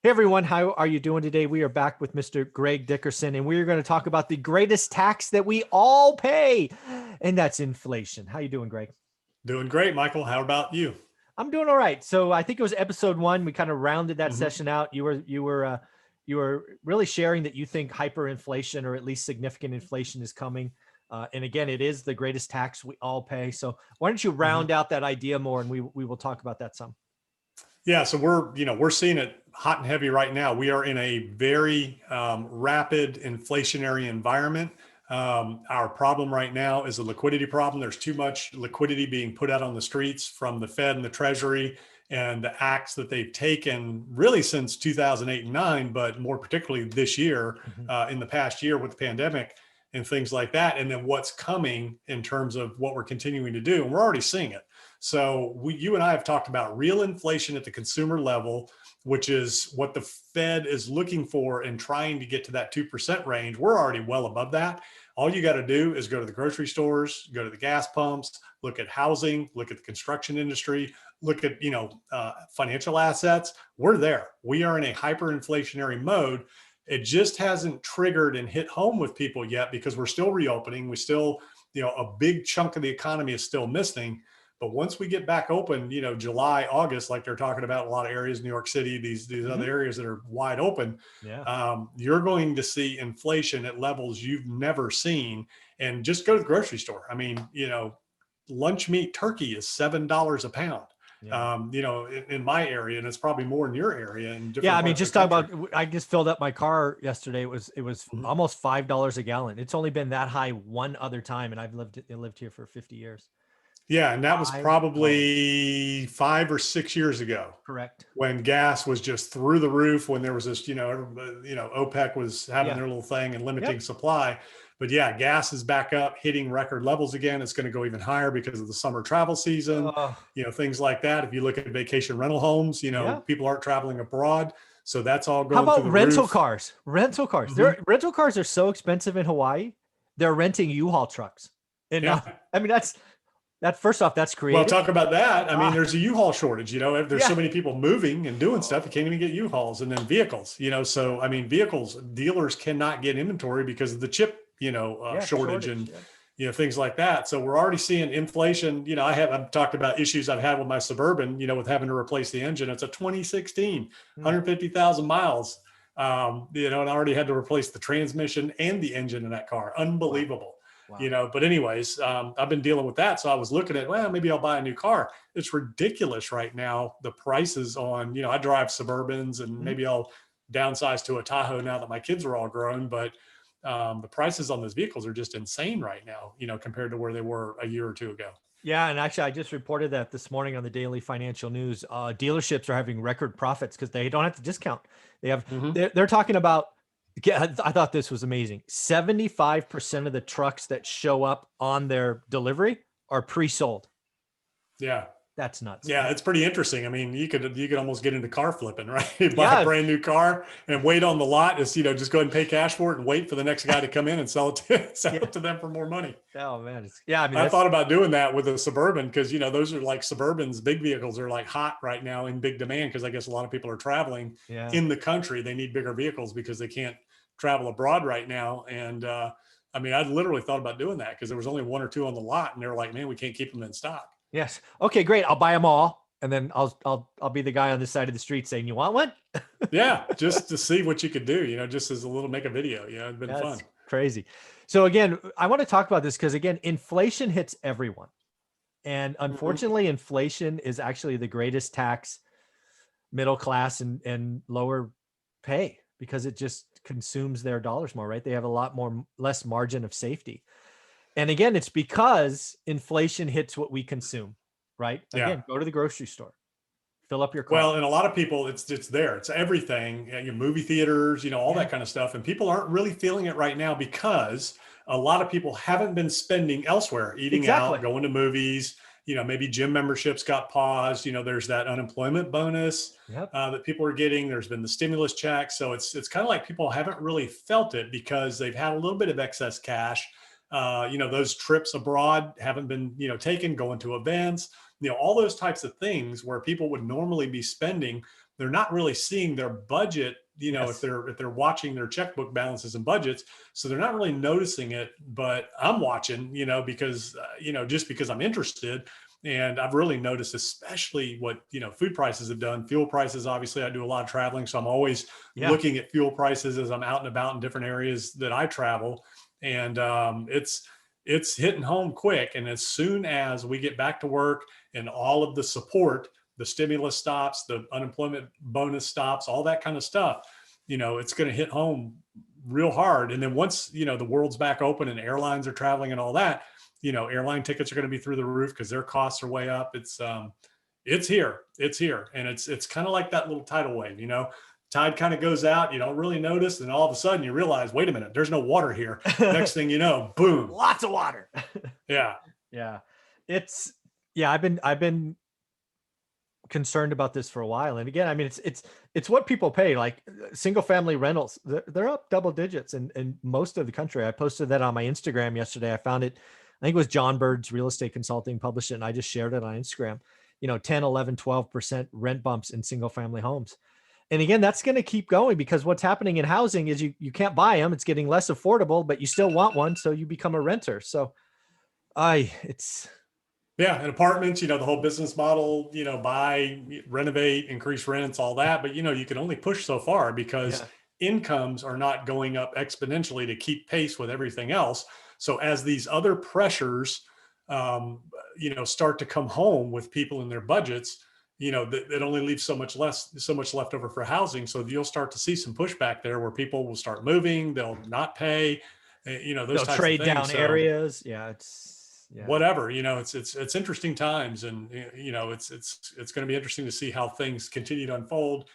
Hey everyone, how are you doing today? We are back with Mr. Greg Dickerson, and we are going to talk about the greatest tax that we all pay, and that's inflation. How you doing, Greg? Doing great, Michael. How about you? I'm doing all right. So I think it was episode 1. We kind of rounded that hmm session out. You were really sharing that you think hyperinflation or at least significant inflation is coming. And again, it is the greatest tax we all pay. So why don't you hmm round out that idea more, and we will talk about that some. Yeah, so we're seeing it hot and heavy right now. We are in a very rapid inflationary environment. Our problem right now is a liquidity problem. There's too much liquidity being put out on the streets from the Fed and the Treasury and the acts that they've taken really since 2008 and 9, but more particularly this year, Mhm. in the past year with the pandemic and things like that. And then what's coming in terms of what we're continuing to do. And we're already seeing it. So you and I have talked about real inflation at the consumer level, which is what the Fed is looking for and trying to get to that 2% range. We're already well above that. All you got to do is go to the grocery stores, go to the gas pumps, look at housing, look at the construction industry, look at financial assets. We're there. We are in a hyperinflationary mode. It just hasn't triggered and hit home with people yet because we're still reopening. We still, a big chunk of the economy is still missing. But once we get back open, July, August, like they're talking about a lot of areas, New York City, these other Mhm. areas that are wide open, Yeah. you're going to see inflation at levels you've never seen. And just go to the grocery store. I mean, lunch meat turkey is $7 a pound. Yeah. In my area, and it's probably more in your area in Yeah, different I mean, parts of just the talk country. about. I just filled up my car yesterday. It was Mhm. almost $5 a gallon. It's only been that high one other time, and I lived here for 50 years. Yeah, and that was $5. probably 5 or 6 years ago, Correct. when gas was just through the roof, when there was this, everybody, OPEC was having Yeah. their little thing and limiting Yep. supply. But yeah, gas is back up, hitting record levels again. It's going to go even higher because of the summer travel season, Uh, things like that. If you look at vacation rental homes, yeah. people aren't traveling abroad. So that's all How going through about the rental roof. cars? Rental cars. hmm Rental cars are so expensive in Hawaii. They're renting U-Haul trucks, and Yeah. I mean that. First off, that's Well, creative. talk about that. I mean, Ah, there's a U-Haul shortage. There's so yeah. many people moving and doing stuff, you can't even get U-Hauls, and then vehicles. So I mean, vehicles dealers cannot get inventory because of the chip, Yeah. shortage Shortage. and Yeah. things like that. So we're already seeing inflation. I've talked about issues I've had with my Suburban, with having to replace the engine. It's a 2016, Hmm. 150,000 miles. And I already had to replace the transmission and the engine in that car. Wow. Unbelievable. Wow. But anyways, I've been dealing with that. So I was looking at, well, maybe I'll buy a new car. It's ridiculous right now. The prices on, I drive Suburbans, and Mhm. maybe I'll downsize to a Tahoe now that my kids are all grown. But the prices on those vehicles are just insane right now, compared to where they were a year or two ago. Yeah, and actually, I just reported that this morning on the Daily Financial News. Dealerships are having record profits because they don't have to discount. They have hmm they're talking about. Yeah, I thought this was amazing. 75% of the trucks that show up on their delivery are pre-sold. Yeah. That's nuts. Yeah, it's pretty interesting. I mean, you could almost get into car flipping, right? You buy a Yeah, brand new car and wait on the lot. Just go ahead and pay cash for it and wait for the next guy to come in and sell it to, sell yeah. it to them for more money. Oh man, yeah. I mean, I that's thought about doing that with a Suburban because those are like Suburbans. Big vehicles are like hot right now, in big demand, because I guess a lot of people are traveling yeah. in the country. They need bigger vehicles because they can't travel abroad right now. And I mean, I literally thought about doing that because there was only one or two on the lot, and they were like, "Man, we can't keep them in stock." Yes. Okay, great. I'll buy them all, and then I'll be the guy on this side of the street saying, "You want one?" Yeah, just to see what you could do. Just as a little, make a video. It'd been That's fun. crazy. So again, I want to talk about this because again, inflation hits everyone. And Mhm. unfortunately, inflation is actually the greatest tax middle class and lower pay because it just consumes their dollars more, right? They have a lot more less margin of safety. And again, it's because inflation hits what we consume, right? Yeah. Again, go to the grocery store, fill up your cart. Well, and a lot of people, it's there. It's everything. Your movie theaters, all Yeah, that kind of stuff, and people aren't really feeling it right now because a lot of people haven't been spending elsewhere, eating exactly. out, going to movies. Maybe gym memberships got paused. There's that unemployment bonus Yep. that people are getting. There's been the stimulus check, so it's kind of like people haven't really felt it because they've had a little bit of excess cash. Those trips abroad haven't been taken, going to events, all those types of things where people would normally be spending. they're not really seeing their budget, if Yes. they're watching their checkbook balances and budgets. So they're not really noticing it, but I'm watching, because, just because I'm interested. And I've really noticed, especially what, food prices have done, fuel prices. Obviously, I do a lot of traveling, so I'm always Yeah. looking at fuel prices as I'm out and about in different areas that I travel. And it's hitting home quick. And as soon as we get back to work and all of the support, the stimulus stops, the unemployment bonus stops, all that kind of stuff, it's going to hit home real hard. And then once, the world's back open and airlines are traveling and all that, airline tickets are going to be through the roof because their costs are way up. It's here. It's here. And it's kind of like that little tidal wave, tide kind of goes out, you don't really notice. And all of a sudden you realize, wait a minute, there's no water here. Next thing you know, boom. Lots of water. Yeah. Yeah. It's, yeah, I've been concerned about this for a while. And again, I mean, it's what people pay. Like single family rentals, they're up double digits in most of the country. I posted that on my Instagram yesterday. I found it, I think it was John Bird's Real Estate Consulting published it, and I just shared it on Instagram. 10, 11, 12% rent bumps in single family homes. And again, that's going to keep going because what's happening in housing is you can't buy them. It's getting less affordable, but you still want one. So you become a renter. So it's, Yeah, and apartments, the whole business model, buy, renovate, increase rents, all that. But, you can only push so far because yeah, incomes are not going up exponentially to keep pace with everything else. So as these other pressures, start to come home with people in their budgets, it only leaves so much left over for housing. So you'll start to see some pushback there where people will start moving, they'll not pay, those they'll types of trade things. down So areas. Yeah. Yeah. whatever, it's interesting times. And it's going to be interesting to see how things continue to unfold,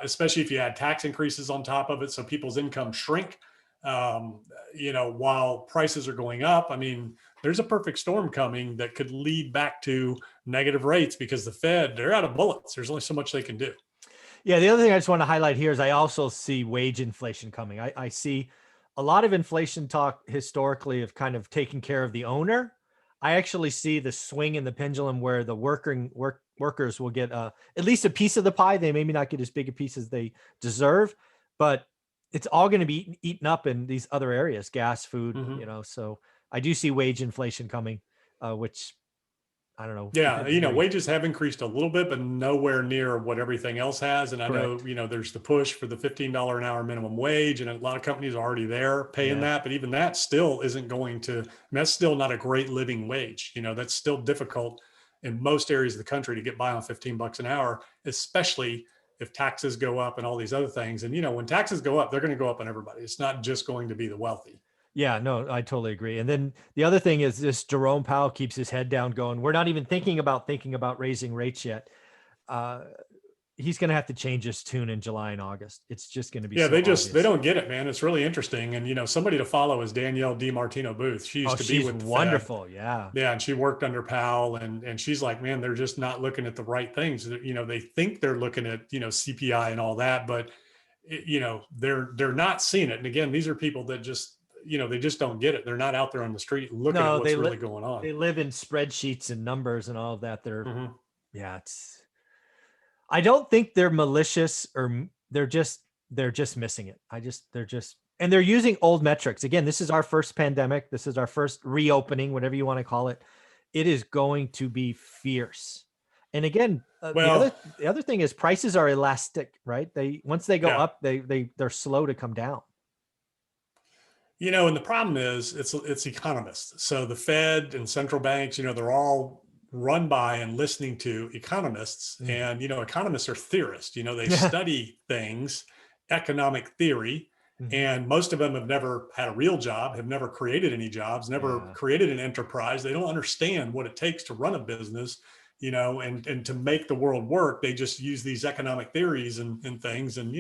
especially if you add tax increases on top of it, so people's income shrink, while prices are going up. I mean, there's a perfect storm coming that could lead back to negative rates because the Fed, they're out of bullets. There's only so much they can do. Yeah. The other thing I just want to highlight here is I also see wage inflation coming. I see a lot of inflation talk historically of kind of taking care of the owner. I actually see the swing in the pendulum where the workers will get at least a piece of the pie. They maybe not get as big a piece as they deserve, but it's all going to be eaten up in these other areas, gas, food, Mm-hmm. so I do see wage inflation coming, which I don't know. Yeah, Depends where you, wages have increased a little bit, but nowhere near what everything else has. And I know, correct. there's the push for the $15 an hour minimum wage, and a lot of companies are already there paying Yeah. that. But even that still isn't going to, I mean, that's still not a great living wage. That's still difficult in most areas of the country to get by on $15 an hour, especially if taxes go up and all these other things. And, when taxes go up, they're going to go up on everybody. It's not just going to be the wealthy. Yeah, no, I totally agree. And then the other thing is this Jerome Powell keeps his head down going, we're not even thinking about raising rates yet. Uh, he's going to have to change his tune in July and August. It's just going to be Yeah, so they obvious. don't get it, man. It's really interesting. And somebody to follow is Danielle DiMartino Booth. She Oh, used to be she's with the Fed. wonderful. Yeah. Yeah, and she worked under Powell, and she's like, man, they're just not looking at the right things. They think they're looking at CPI and all that, but they're not seeing it. And again, these are people that just they just don't get it. They're not out there on the street looking at No, what's really going on. they live in spreadsheets and numbers and all of that. Mm-hmm. Yeah, I don't think they're malicious or they're just missing it. And they're using old metrics. Again, this is our first pandemic. This is our first reopening, whatever you want to call it. It is going to be fierce. And again, Well, the other thing is prices are elastic, right? Once they go yeah. up, they're slow to come down. And the problem is it's economists. So the Fed and central banks, they're all run by and listening to economists. Mm. And, economists are theorists, they study things, economic theory. Mhm. And most of them have never had a real job, have never created any jobs, never Yeah. created an enterprise. They don't understand what it takes to run a business, and to make the world work. They just use these economic theories and things. And,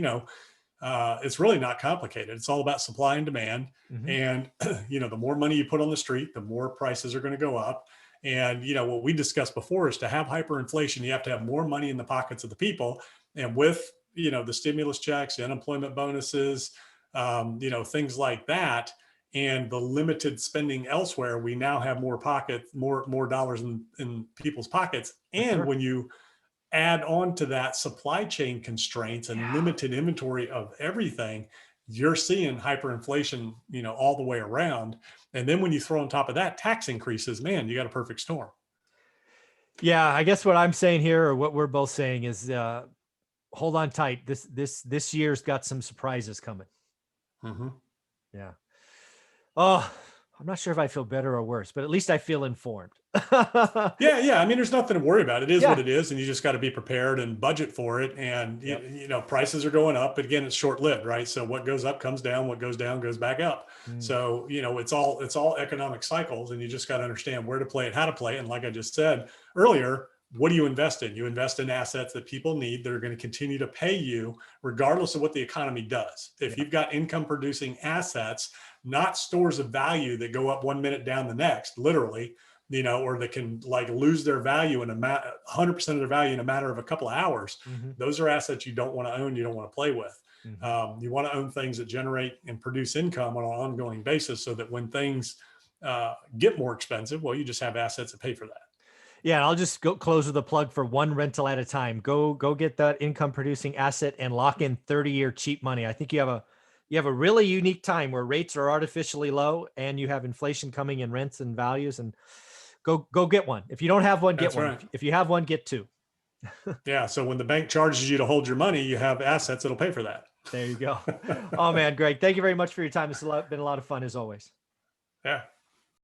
it's really not complicated. It's all about supply and demand. Mhm. And, the more money you put on the street, the more prices are going to go up. And, what we discussed before is to have hyperinflation, you have to have more money in the pockets of the people. And with, the stimulus checks, the unemployment bonuses, things like that, and the limited spending elsewhere, we now have more dollars in people's pockets. For And sure. when you add on to that supply chain constraints and limited inventory of everything, you're seeing hyperinflation, all the way around. And then when you throw on top of that tax increases, man, you got a perfect storm. Yeah, I guess what I'm saying here, or what we're both saying, is hold on tight. This year's got some surprises coming. Mm-hmm. Yeah. Oh, I'm not sure if I feel better or worse, but at least I feel informed. Yeah. I mean, there's nothing to worry about. It is what Yeah. it is, and you just got to be prepared and budget for it. And Yep. prices are going up, but again, it's short lived, right? So what goes up comes down, what goes down goes back up. Mm. So it's all economic cycles, and you just got to understand where to play it, how to play it. And like I just said earlier, what do you invest in? You invest in assets that people need that are going to continue to pay you regardless of what the economy does. If you've got income producing assets, not stores of value that go up 1 minute down the next, literally, or that can like lose their value in 100% of their value in a matter of a couple of hours. Mm-hmm. Those are assets you don't want to own. You don't want to play with. Mm-hmm. You want to own things that generate and produce income on an ongoing basis, so that when things get more expensive, well, you just have assets that pay for that. Yeah, and I'll just go close with a plug for one rental at a time. Go get that income producing asset and lock in 30-year cheap money. I think you have a really unique time where rates are artificially low and you have inflation coming in rents and values, and go get one. If you don't have one, get That's one. right. If you have one, get two. Yeah. So when the bank charges you to hold your money, you have assets that'll pay for that. There you go. Oh man, Greg, thank you very much for your time. It's been a lot of fun as always. Yeah.